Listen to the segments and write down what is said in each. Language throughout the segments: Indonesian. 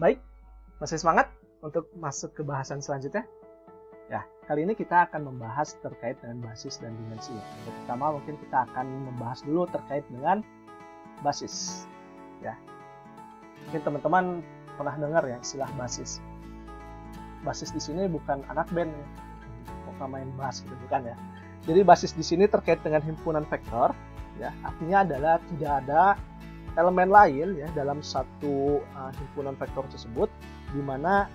Baik, masih semangat untuk masuk ke bahasan selanjutnya? Ya, kali ini kita akan membahas terkait dengan basis dan dimensi. Yang pertama mungkin kita akan membahas dulu terkait dengan basis. Ya, mungkin teman-teman pernah dengar ya istilah basis. Basis di sini bukan anak band ya, bukan main bass gitu, bukan ya. Jadi basis di sini terkait dengan himpunan vektor, ya artinya adalah tidak ada elemen lain ya dalam satu himpunan vektor tersebut, di mana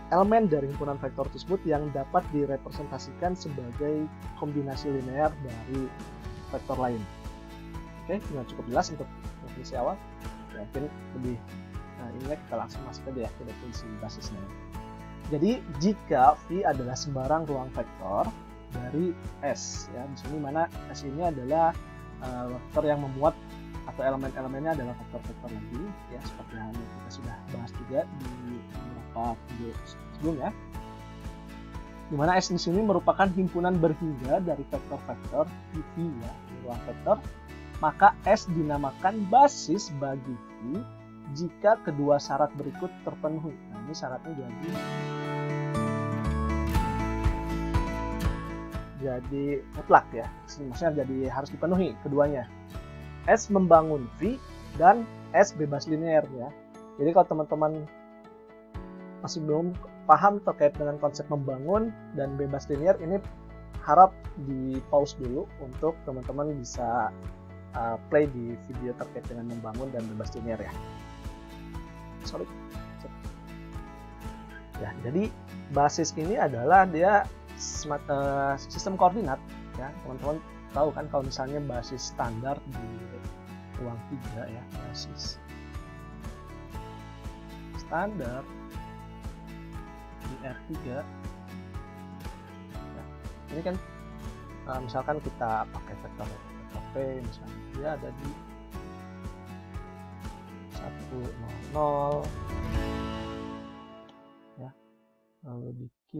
elemen dari himpunan vektor tersebut yang dapat direpresentasikan sebagai kombinasi linear dari vektor lain. Oke, sudah cukup jelas untuk definisi awal. Ya, mungkin lebih ini kita langsung masuk aja ya ke definisi basisnya. Jadi jika V adalah sembarang ruang vektor dari S, ya di sini mana S ini adalah vektor yang memuat atau elemen-elemennya adalah vektor-vektor lagi, ya seperti yang kita sudah bahas juga di beberapa video sebelumnya. Dimana S di sini merupakan himpunan berhingga dari vektor-vektor V ya, di ruang vektor, maka S dinamakan basis bagi V jika kedua syarat berikut terpenuhi. Nah, ini syaratnya jadi mutlak ya, maksudnya jadi harus dipenuhi keduanya. S membangun V dan S bebas linear ya. Jadi kalau teman-teman masih belum paham terkait dengan konsep membangun dan bebas linear, ini harap di pause dulu untuk teman-teman bisa play di video terkait dengan membangun dan bebas linear ya. Ya, jadi basis ini adalah dia sistem koordinat ya. Teman-teman tahu kan kalau misalnya basis standar di ruang 3 ya, basis standar di R3 ya. Ini kan misalkan kita pakai vektor P, misalnya dia ada di 1, 0, 0 ya, lalu di Q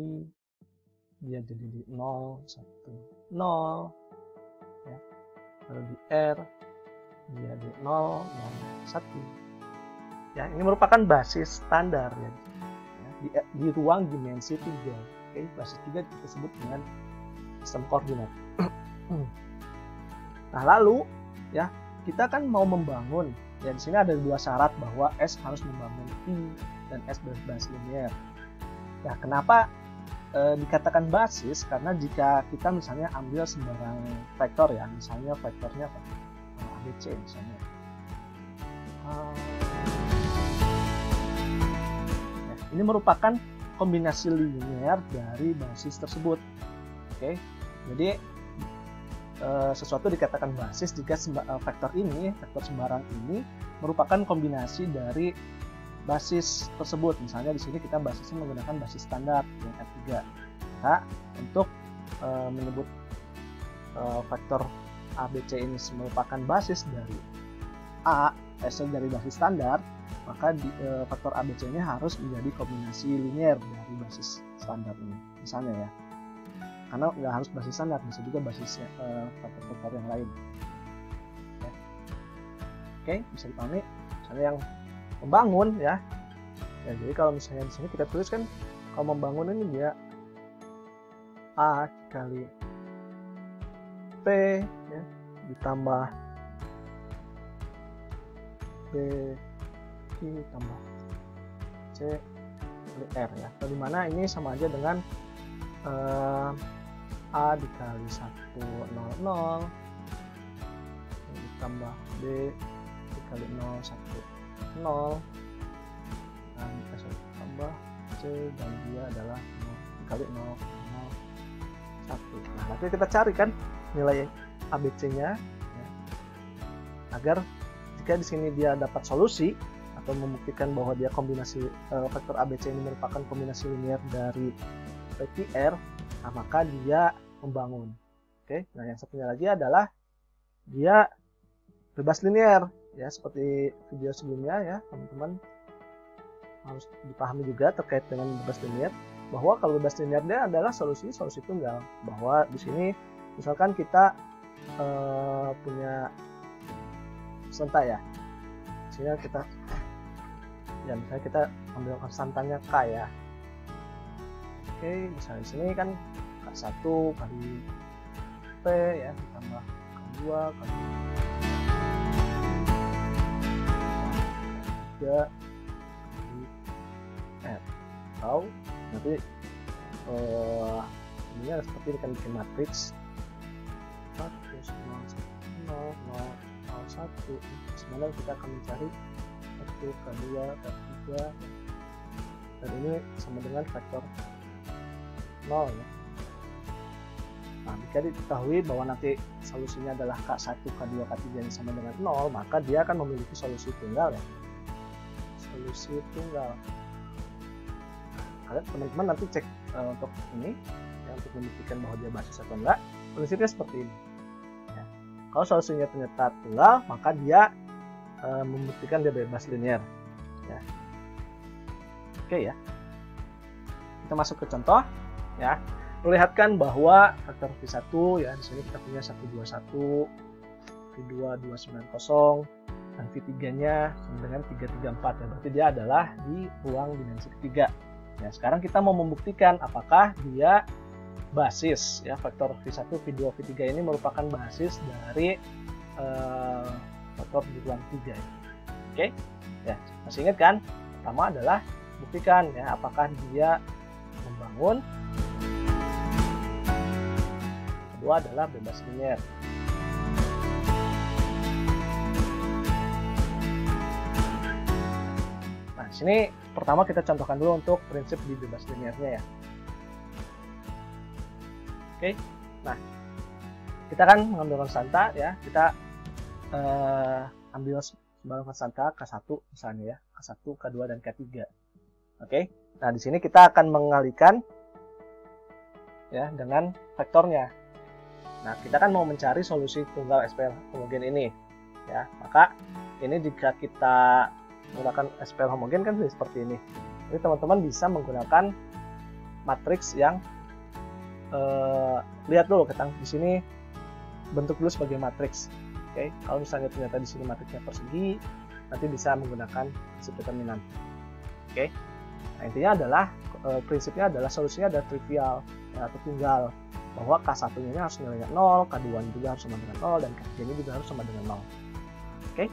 dia jadi di 0, 1, 0 ya. Lalu di R dia di 0, 0, 1 ya. Ini merupakan basis standar ya, di ruang dimensi 3. Oke, basis 3 disebut dengan sistem koordinat. Nah, lalu ya kita kan mau membangun ya, di sini ada dua syarat bahwa S harus membangun V dan S bebas linear. Ya, kenapa dikatakan basis? Karena jika kita misalnya ambil sembarang vektor ya, misalnya vektornya ABC misalnya, ya, ini merupakan kombinasi linear dari basis tersebut. Oke, jadi sesuatu dikatakan basis jika vektor ini, vektor sembarang ini merupakan kombinasi dari basis tersebut. Misalnya di sini kita basisnya menggunakan basis standar yang R3. Nah, untuk menyebut vektor ABC ini merupakan basis dari A, dari basis standar, maka vektor ABC ini harus menjadi kombinasi linear dari basis standar ini. Misalnya ya, karena nggak harus basis standar, bisa juga basis vektor-vektor yang lain. Oke, bisa dipahami. Misalnya yang membangun ya. Jadi kalau misalnya di sini kita tuliskan kalau membangun ini dia A kali P ya, ditambah B ditambah C kali R ya. Dimana ini sama aja dengan A dikali 1, 0, 0 ditambah B dikali 0, 1, 0 dan tambah C dan dia adalah 0 dikali 0, 0, 1. Nah, nanti kita cari kan nilai ABC-nya ya, agar jika di sini dia dapat solusi atau membuktikan bahwa dia kombinasi vektor ABC ini merupakan kombinasi linear dari PQR, nah, maka dia membangun. Oke, nah yang satunya lagi adalah dia bebas linear ya, seperti video sebelumnya ya, teman-teman harus dipahami juga terkait dengan bebas linear, bahwa kalau bebas linear dia adalah solusi tunggal. Bahwa di sini misalkan kita punya sentai ya, sehingga kita ya misalnya kita ambil konstantanya K ya. Oke, misalnya di sini kan K1 kali P ya, ditambah K2 kali K3 kali R. Atau nanti ini seperti ini kan bikin matriks 1, 0, 0, 1. Sebenarnya kita akan mencari 1, K2, K3, dan ini sama dengan vektor 0 ya. Nah, jika diketahui bahwa nanti solusinya adalah K1, K2, K3 yang sama dengan 0, maka dia akan memiliki solusi tunggal ya. Solusi tunggal. Kalian teman-teman nanti cek untuk ini ya, untuk membuktikan bahwa dia basis atau enggak. Prinsipnya seperti ini ya. Kalau solusinya ternyata tunggal, maka dia membuktikan dia bebas linear ya. Oke ya, kita masuk ke contoh ya. Perlihatkan bahwa vektor V1 ya, di sini kita punya 121, V2 290, dan V3-nya sama dengan 334 ya. Berarti dia adalah di ruang dimensi ketiga. Ya, sekarang kita mau membuktikan apakah dia basis ya, vektor V1, V2, V3 ini merupakan basis dari vektor di ruang 3 ya. Oke. Ya, masih ingat kan? Pertama adalah buktikan ya apakah dia membangun. Kedua adalah bebas linear. Nah, sini pertama kita contohkan dulu untuk prinsip di bebas linearnya ya. Oke. Nah, kita kan mengambil konstanta ya. Kita ambil sebarang konstanta K1 misalnya ya, K1, K2 dan K3. Oke. Nah, di sini kita akan mengalikan ya dengan vektornya. Nah, kita kan mau mencari solusi tunggal SPL homogen ini ya. Maka ini jika kita menggunakan SPL homogen kan seperti ini. Jadi teman-teman bisa menggunakan matriks yang lihat dulu kita di sini bentuk dulu sebagai matriks. Oke, kalau misalnya ternyata di sini matriksnya persegi, nanti bisa menggunakan prinsip determinan. Oke. Nah, intinya adalah prinsipnya adalah solusinya ada trivial ya, atau tunggal, bahwa K1-nya harus nilainya 0, K2-nya juga harus sama dengan 0, dan K3-nya juga harus sama dengan 0. Oke.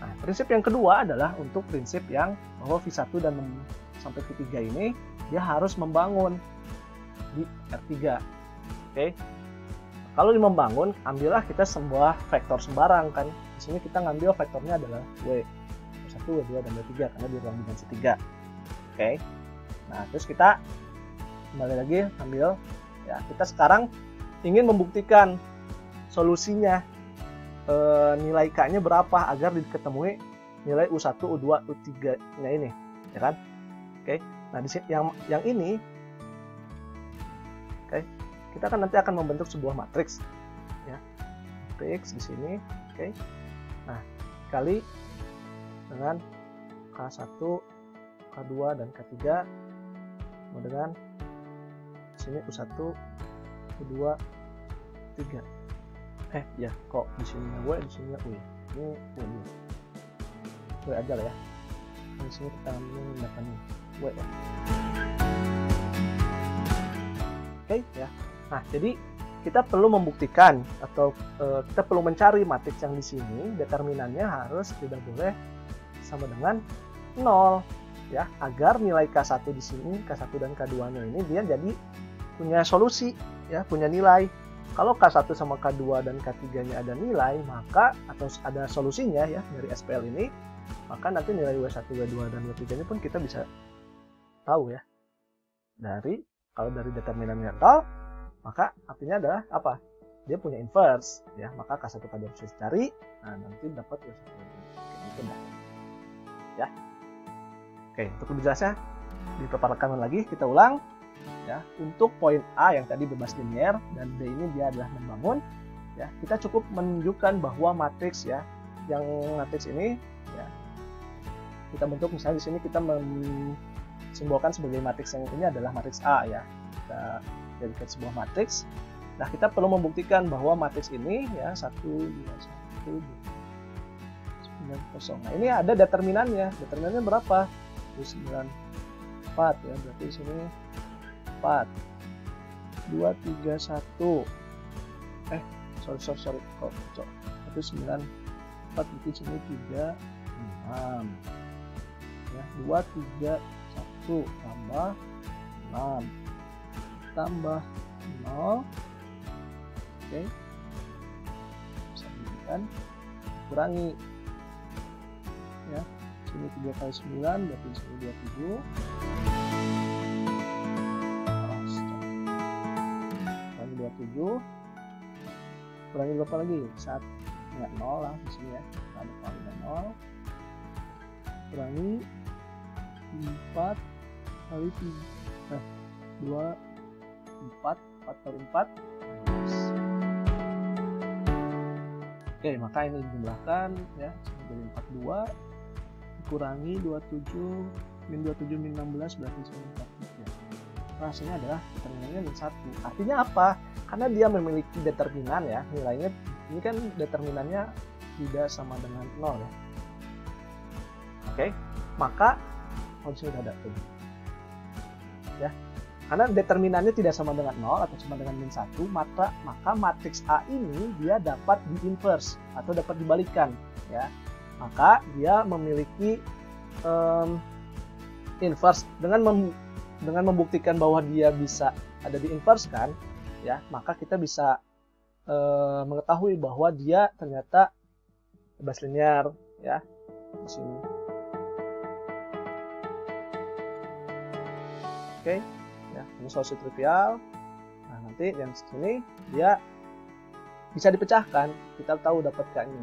Nah, prinsip yang kedua adalah untuk prinsip yang bahwa V1 dan sampai V3 ini dia harus membangun di R3. Oke. Kalau membangun, ambillah kita sebuah vektor sembarang kan. Di sini kita ngambil vektornya adalah W1, W2 dan W3 karena di ruang dimensi 3. Oke. Nah, terus kita kembali lagi ambil ya, kita sekarang ingin membuktikan solusinya nilai K-nya berapa agar diketemui nilai U1, U2, U3-nya ini, ya kan? Oke. Nah, di sini yang ini oke, kita kan nanti akan membentuk sebuah matriks ya. Matriks di sini, oke. Nah, kali dengan K1, K2 dan K3 dengan sini U1, U2, U3. Ya, kok di sini W, di sini U. Ini U. W aja lah ya. Di sini kita menggunakan W ya. Oke ya. Nah, jadi kita perlu membuktikan atau kita perlu mencari matriks yang di sini determinannya harus tidak boleh sama dengan 0 ya, agar nilai K1 di sini, K1 dan K2-nya ini dia jadi punya solusi ya, punya nilai. Kalau K1 sama K2 dan K3-nya ada nilai, maka atau ada solusinya ya dari SPL ini, maka nanti nilai W1, W2 dan W3 ini pun kita bisa tahu ya. Kalau dari determinannya 0, maka artinya adalah apa? Dia punya inverse ya, maka K1 K2 harus dicari, nah nanti dapat W1, W2 gitu ya. Oke, untuk lebih jelasnya dipaparkan lagi, kita ulang ya. Untuk poin A yang tadi bebas linear dan B ini dia adalah membangun ya, kita cukup menunjukkan bahwa matriks ya, yang matriks ini ya kita bentuk misalnya di sini kita simbolkan sebagai matriks yang ini adalah matriks A ya. Kita jadikan sebuah matriks. Nah, kita perlu membuktikan bahwa matriks ini ya 1 2 1 2 9 dan 0. Nah, ini ada determinannya. Determinannya berapa? 94 ya, berarti di sini 4 2 3 1. Sorry. Itu 9 4 berarti sini 3 6. Ya, 2 3 1 tambah 6 tambah 0. Oke. Bisa diberikan kurangi. Ya, sini 3 kali 9 berarti sini 27. Kurangi 27. Kurangi berapa lagi? 1. Ya, 0 lah di sini ya. Ada kurangi 0. Kurangi 4 kali 3. 2 4 kali 4. Oke, maka ini dijumlahkan ya, jadi 42 dikurangi 27 min 27 min 16 berarti 43. Nah, hasilnya adalah determinannya min 1. Artinya apa? Karena dia memiliki determinan ya, nilainya ini kan determinannya tidak sama dengan 0 ya. Oke, maka sini sudah ada tuh. Ya. Karena determinannya tidak sama dengan 0 atau sama dengan min 1, maka matriks A ini dia dapat di-inverse atau dapat dibalikan ya. Maka dia memiliki inverse dengan membuktikan bahwa dia bisa ada di-inverse kan ya, maka kita bisa mengetahui bahwa dia ternyata bebas linear ya di sini. Oke. Ya, ini solusi trivial. Nah, nanti yang sini dia bisa dipecahkan. Kita tahu dapat K-nya.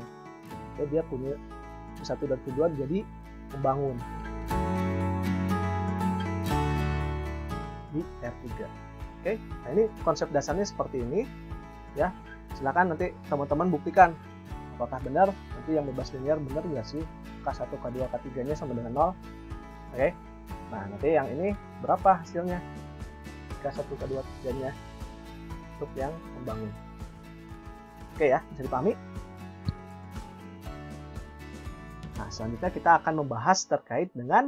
Oke, dia punya Q1 dan Q2 jadi membangun di R3. Oke, nah ini konsep dasarnya seperti ini. Ya, silakan nanti teman-teman buktikan apakah benar nanti yang bebas linear benar nggak sih K1, K2, K3-nya sama dengan 0. Oke, nah nanti yang ini berapa hasilnya? K1, K2, K3-nya untuk yang membangun. Oke ya, bisa dipahami? Nah, selanjutnya kita akan membahas terkait dengan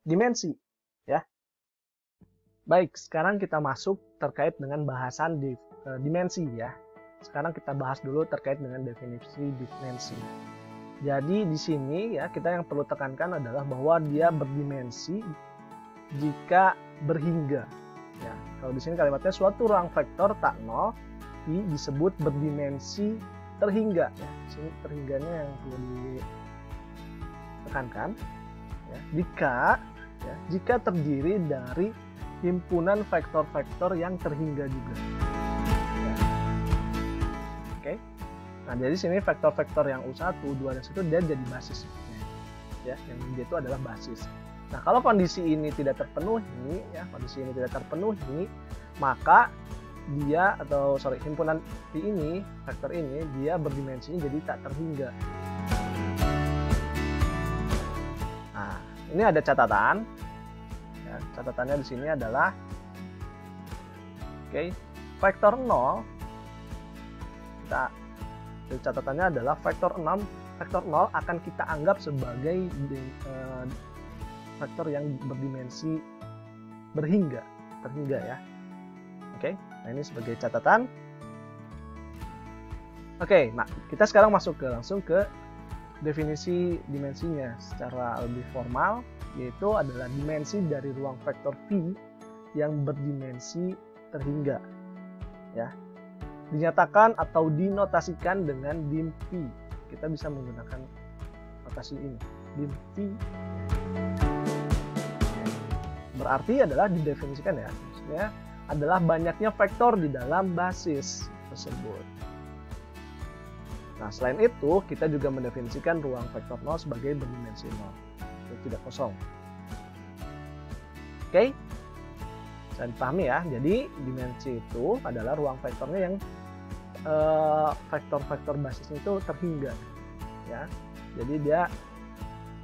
dimensi. Ya. Baik, sekarang kita masuk terkait dengan bahasan dimensi ya. Sekarang kita bahas dulu terkait dengan definisi dimensi. Jadi di sini ya, kita yang perlu tekankan adalah bahwa dia berdimensi jika berhingga. Ya, kalau di sini kalimatnya suatu ruang vektor tak nol disebut berdimensi terhingga. Ya, di sini terhingganya yang perlu ditekankan. Ya, jika terdiri dari himpunan vektor-vektor yang terhingga juga. Ya. Oke. Nah, jadi sini vektor-vektor yang U1, 2 dan 1 dia jadi basis. Ya, yang dia itu adalah basis. Nah, kalau kondisi ini tidak terpenuhi, ya, maka dia himpunan V ini, vektor ini, dia berdimensinya jadi tak terhingga. Nah, ini ada catatan. Ya, catatannya di sini adalah, vektor 0. Catatannya adalah vektor 0 akan kita anggap sebagai vektor yang berdimensi terhingga ya. Oke, nah ini sebagai catatan. Oke, nah kita sekarang langsung ke definisi dimensinya secara lebih formal, yaitu adalah dimensi dari ruang vektor V yang berdimensi terhingga. Ya, dinyatakan atau dinotasikan dengan dim V. Kita bisa menggunakan notasi ini, dim V. Berarti adalah didefinisikan ya, maksudnya adalah banyaknya vektor di dalam basis tersebut. Nah, selain itu kita juga mendefinisikan ruang vektor 0 sebagai berdimensi 0, tidak kosong. Oke, bisa dipahami ya. Jadi dimensi itu adalah ruang vektornya yang vektor-vektor basisnya itu terhingga, ya. Jadi dia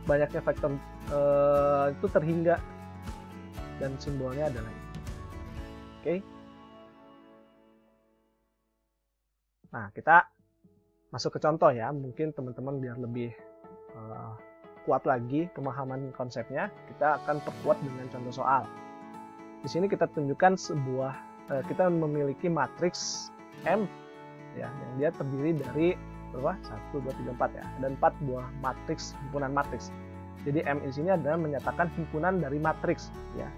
banyaknya vektor itu terhingga. Dan simbolnya adalah ini. Oke. Nah, kita masuk ke contoh ya. Mungkin teman-teman biar lebih kuat lagi pemahaman konsepnya, kita akan perkuat dengan contoh soal. Di sini kita tunjukkan kita memiliki matriks M ya, yang dia terdiri dari berapa? 1, 2, 3, 4 ya. Ada 4 buah matriks, himpunan matriks. Jadi M di sini adalah menyatakan himpunan dari matriks ya.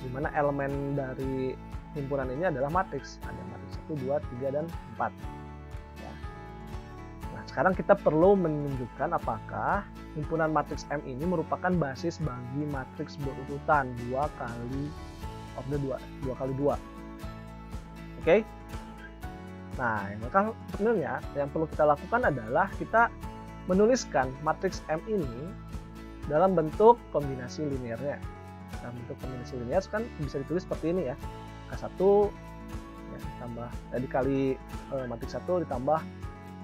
Di mana elemen dari himpunan ini adalah matriks. Ada matriks 1, 2, 3 dan 4. Ya. Nah, sekarang kita perlu menunjukkan apakah himpunan matriks M ini merupakan basis bagi matriks berurutan 2 kali 2. Oke. Nah, sebenarnya yang perlu kita lakukan adalah kita menuliskan matriks M ini dalam bentuk kombinasi linearnya. Dalam bentuk kombinasi linear kan bisa ditulis seperti ini ya. K1 ya, ditambah dikali matriks 1 ditambah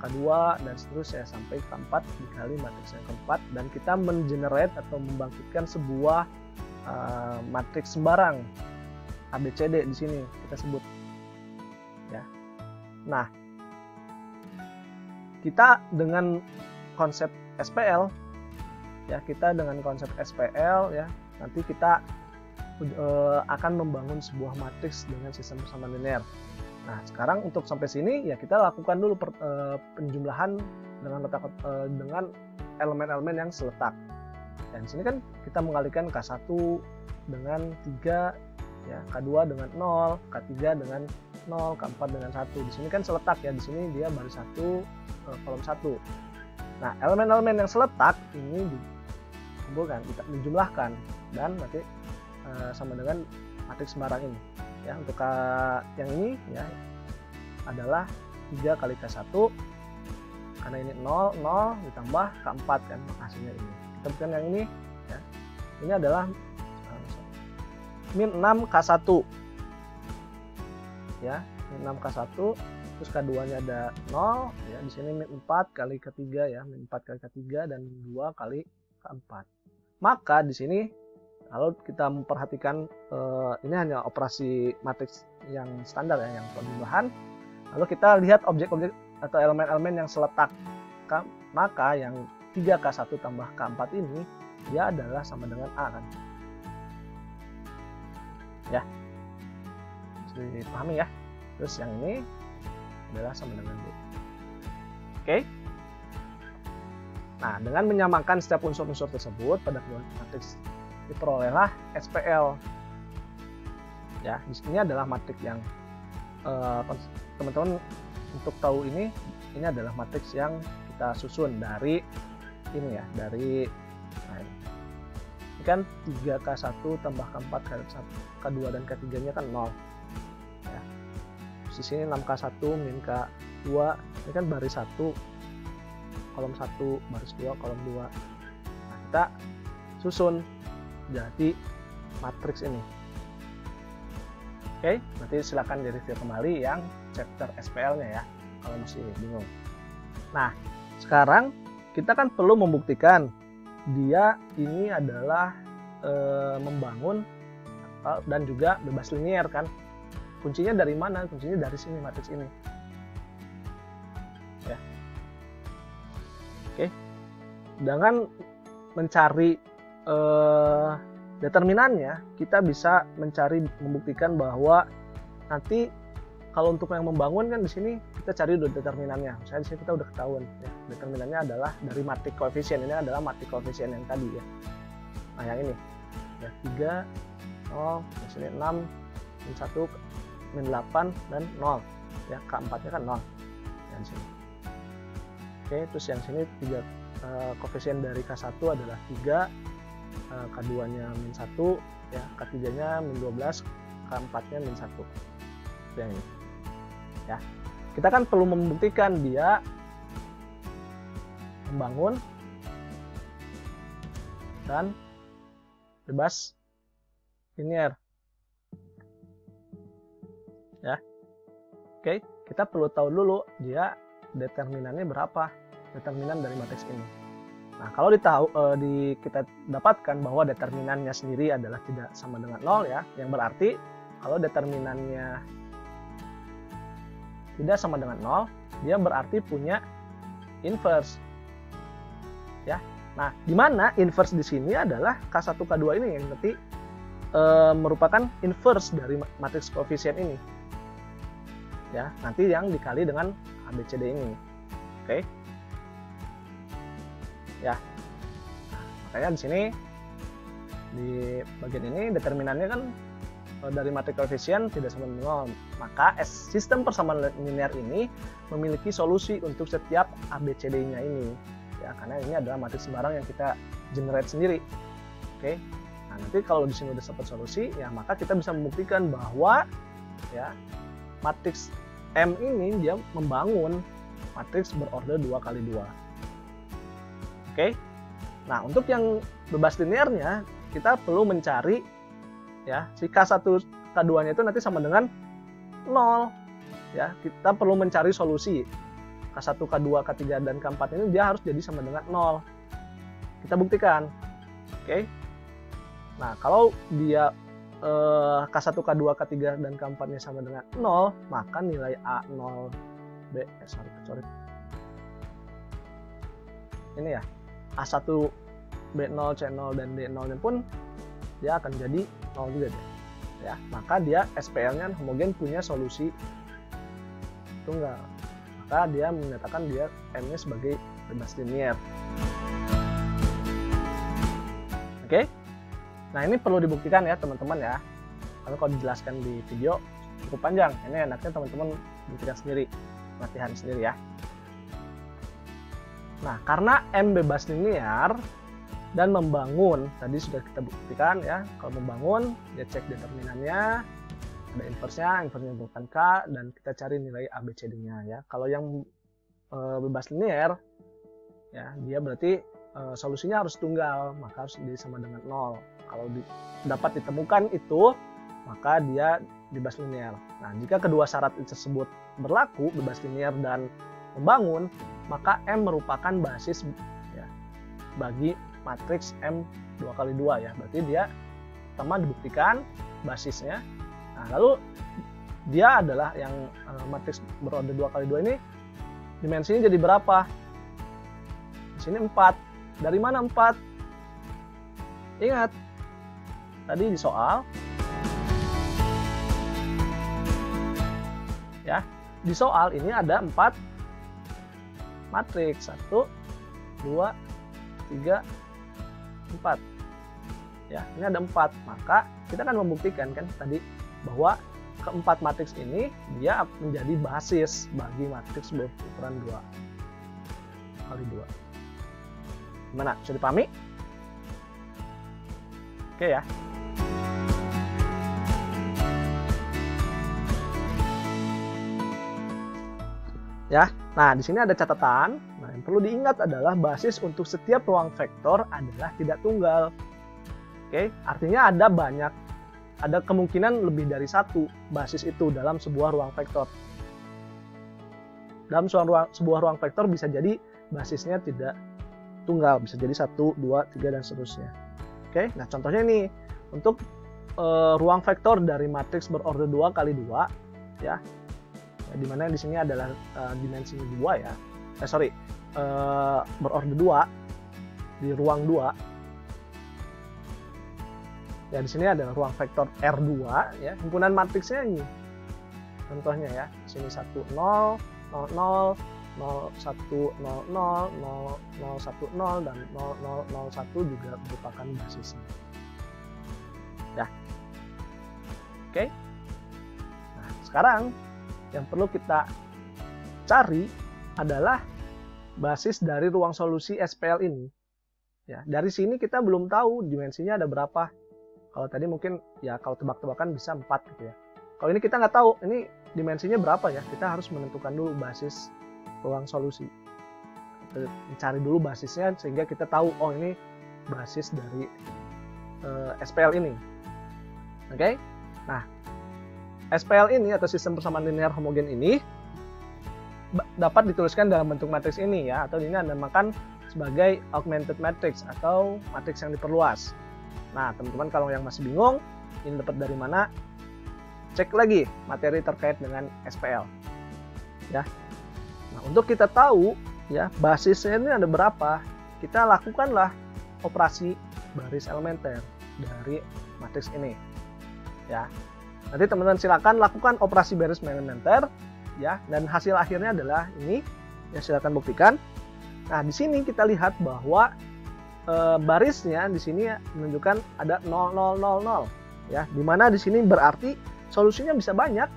K2 dan seterusnya sampai K4 dikali matriks yang keempat, dan kita mengenerate atau membangkitkan sebuah matriks sembarang ABCD di sini kita sebut ya. Nah, kita dengan konsep SPL ya, nanti kita akan membangun sebuah matriks dengan sistem persamaan linear. Nah, sekarang untuk sampai sini ya kita lakukan dulu penjumlahan dengan elemen-elemen yang seletak. Dan sini kan kita mengalikan K1 dengan 3 ya, K2 dengan 0, K3 dengan 0, K4 dengan 1. Di sini kan seletak ya, di sini dia baris 1, kolom 1. Nah, elemen-elemen yang seletak ini dikumpulkan, kita menjumlahkan, dan nanti sama dengan matriks sembarang ini. Ya, untuk yang ini ya adalah 3 kali K1, karena ini 0, 0 ditambah K4 kan, hasilnya ini. Kita bukan yang ini ya. Ini adalah min 6 K1 ya, min 6 K1, terus K2 nya ada 0 ya, di sini min 4 kali K3 ya, min 4 kali K3 dan 2 kali K4. Maka di sini kalau kita memperhatikan ini hanya operasi matriks yang standar ya, yang penjumlahan. Lalu kita lihat objek-objek atau elemen-elemen yang seletak, maka yang 3K1 tambah K4 ini dia adalah sama dengan A kan. Ya, bisa dipahami ya. Terus yang ini adalah sama dengan B. Oke. Nah, dengan menyamakan setiap unsur-unsur tersebut pada kedua matriks, diperolehlah SPL. Ya, di sini adalah matriks yang teman-teman untuk tahu ini adalah matriks yang kita susun dari ini ya, dari ini kan 3K1 tambah K4 K2 dan K3 nya kan 0 ya. Di sini 6K1 min K2 ini kan baris 1 kolom 1, baris 2 kolom 2. Nah, kita susun jadi matriks ini. Oke, nanti silakan direview kembali yang chapter SPL nya ya kalau masih bingung. Nah, sekarang kita kan perlu membuktikan dia ini adalah membangun dan juga bebas linear kan. Kuncinya dari mana? Kuncinya dari sini, matriks ini ya. Oke, dengan mencari determinannya, kita bisa membuktikan bahwa nanti kalau untuk yang membangun kan di sini kita cari udah determinannya. Misalnya di sini kita udah ketahuan ya, determinannya adalah dari matriks koefisien. Ini adalah matriks koefisien yang tadi ya. Nah, yang ini ya 3, 0, di sini 6, min 1, min 8 dan 0 ya, K4-nya kan 0 yang sini. Oke, terus yang sini 3 koefisien dari K1 adalah 3, K2-nya min 1 ya, K3-nya min 12, K4-nya min 1. Yang ini ya. Kita kan perlu membuktikan dia membangun dan bebas linear ya. Oke, kita perlu tahu dulu dia determinannya berapa, determinan dari matriks ini. Nah, kalau kita dapatkan bahwa determinannya sendiri adalah tidak sama dengan 0 ya, yang berarti kalau determinannya tidak sama dengan 0, dia berarti punya inverse. Ya. Nah, di mana inverse di sini adalah K1 K2 ini yang nanti merupakan inverse dari matriks koefisien ini. Ya, nanti yang dikali dengan ABCD ini. Oke. Ya. Nah, makanya di sini di bagian ini determinannya kan dari matriks koefisien tidak sama dengan 0. Maka sistem persamaan linear ini memiliki solusi untuk setiap ABCD-nya ini. Ya, karena ini adalah matriks sembarang yang kita generate sendiri. Oke. Nah, nanti kalau di sini udah dapat solusi, ya maka kita bisa membuktikan bahwa ya matriks M ini dia membangun matriks berorder 2x2. Oke. Nah, untuk yang bebas linearnya kita perlu mencari ya si K1 K2-nya itu nanti sama dengan 0. Ya, kita perlu mencari solusi. K1, K2, K3 dan K4 ini dia harus jadi sama dengan 0. Kita buktikan. Oke. Nah, kalau dia K1, K2, K3 dan K4-nya sama dengan 0, maka nilai A0 B sorry. Ini ya. A1 B0, C0 dan D0-nya pun dia akan jadi 0 juga deh. Ya, maka dia SPL-nya homogen punya solusi tunggal. Maka dia menyatakan dia M-nya sebagai bebas linear. Oke. Nah, ini perlu dibuktikan ya teman-teman ya. Karena kalau dijelaskan di video cukup panjang. Ini enaknya teman-teman buktikan sendiri, latihan sendiri ya. Nah, karena M bebas linear dan membangun, tadi sudah kita buktikan ya, kalau membangun dia cek determinannya, ada inverse-nya bukan K, dan kita cari nilai ABCD-nya ya. Kalau yang bebas linear ya, dia berarti solusinya harus tunggal, maka harus jadi sama dengan 0. Kalau dapat ditemukan itu, maka dia bebas linear. Nah, jika kedua syarat tersebut berlaku, bebas linear dan membangun, maka M merupakan basis ya, bagi matriks M 2x2 ya. Berarti dia pertama dibuktikan basisnya. Nah, lalu dia adalah yang matriks berorder 2x2 ini dimensinya jadi berapa? Di sini 4. Dari mana 4? Ingat, tadi di soal ya, di soal ini ada 4 matriks. 1, 2, 3, 4. Ya, ini ada 4. Maka kita akan membuktikan kan tadi bahwa keempat matriks ini dia menjadi basis bagi matriks berukuran 2x2. Gimana? Bisa dipahami? Oke ya. Ya, nah di sini ada catatan. Nah, yang perlu diingat adalah basis untuk setiap ruang vektor adalah tidak tunggal. Oke, artinya ada kemungkinan lebih dari satu basis itu dalam sebuah ruang vektor. Dalam sebuah ruang vektor bisa jadi basisnya tidak tunggal, bisa jadi 1, 2, 3 dan seterusnya. Oke, nah contohnya nih untuk ruang vektor dari matriks berorder 2x2 ya. Di mana di sini adalah dimensinya 2 ya. Berorder 2 di ruang 2. Ya, di sini ada ruang vektor R2 ya. Himpunan matriksnya ini. Contohnya ya, di sini 1 0 0 0 0, 1, 0, 0, 0, 1, 0, dan 0, 0, 0, 1 juga merupakan basisnya. Ya. Oke. Nah, sekarang yang perlu kita cari adalah basis dari ruang solusi SPL ini. Ya, dari sini kita belum tahu dimensinya ada berapa. Kalau tadi mungkin ya kalau tebak-tebakan bisa 4 gitu ya. Kalau ini kita nggak tahu ini dimensinya berapa ya. Kita harus menentukan dulu basis ruang solusi. Mencari dulu basisnya sehingga kita tahu oh ini basis dari SPL ini. Oke? Nah, SPL ini atau sistem persamaan linear homogen ini dapat dituliskan dalam bentuk matriks ini ya, atau ini dinamakan sebagai augmented matrix atau matriks yang diperluas. Nah, teman-teman kalau yang masih bingung ini dapat dari mana? Cek lagi materi terkait dengan SPL. Ya. Nah, untuk kita tahu ya basisnya ini ada berapa, kita lakukanlah operasi baris elementer dari matriks ini. Ya. Nanti teman-teman silakan lakukan operasi baris elementer ya, dan hasil akhirnya adalah ini. Ya, silakan buktikan. Nah, di sini kita lihat bahwa barisnya di sini menunjukkan ada 0 0 0 0 ya, dimana di sini berarti solusinya bisa banyak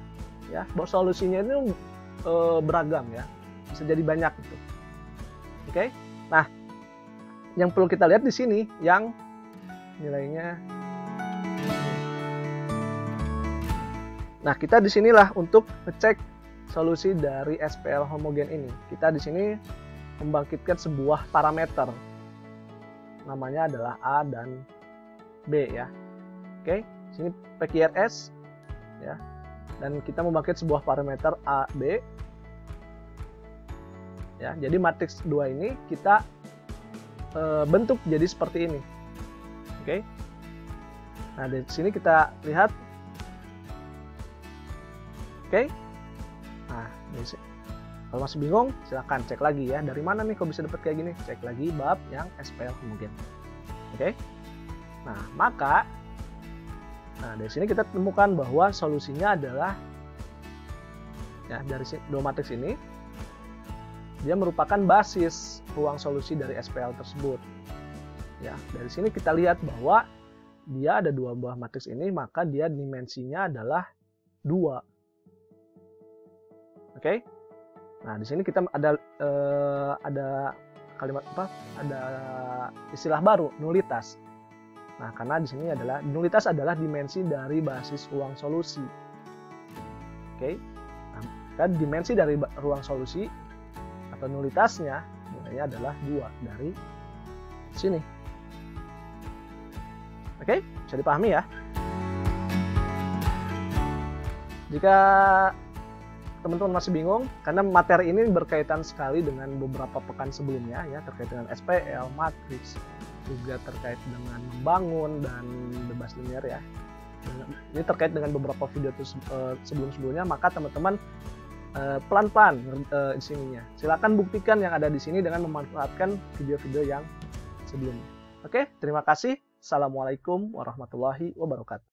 ya, bahwa solusinya itu beragam ya, bisa jadi banyak gitu. Oke. Nah, yang perlu kita lihat di sini yang nilainya. Nah, kita di sinilah untuk ngecek solusi dari SPL homogen ini. Kita di sini membangkitkan sebuah parameter. Namanya adalah A dan B ya. Oke, sini PQRS ya. Dan kita membangkit sebuah parameter A, B. Ya, jadi matriks 2 ini kita bentuk jadi seperti ini. Oke. Nah, di sini kita lihat. Oke. Nah, kalau masih bingung, silahkan cek lagi ya. Dari mana nih kok bisa dapat kayak gini? Cek lagi bab yang SPL homogen. Oke. Nah, maka dari sini kita temukan bahwa solusinya adalah ya, dari dua matriks ini dia merupakan basis ruang solusi dari SPL tersebut. Ya, dari sini kita lihat bahwa dia ada dua buah matriks ini, maka dia dimensinya adalah 2. Oke. Nah, di sini kita ada kalimat apa? Ada istilah baru, nulitas. Nah, karena di sini adalah nulitas adalah dimensi dari basis ruang solusi. Oke. Nah, kan dimensi dari ruang solusi atau nulitasnya nilainya adalah 2 dari sini. Oke, bisa dipahami ya. Jika teman-teman masih bingung, karena materi ini berkaitan sekali dengan beberapa pekan sebelumnya ya, terkait dengan SPL, matriks, juga terkait dengan membangun dan bebas linear ya. Ini terkait dengan beberapa video sebelum-sebelumnya, maka teman-teman pelan-pelan di sininya. Silakan buktikan yang ada di sini dengan memanfaatkan video-video yang sebelumnya. Oke, terima kasih. Assalamualaikum warahmatullahi wabarakatuh.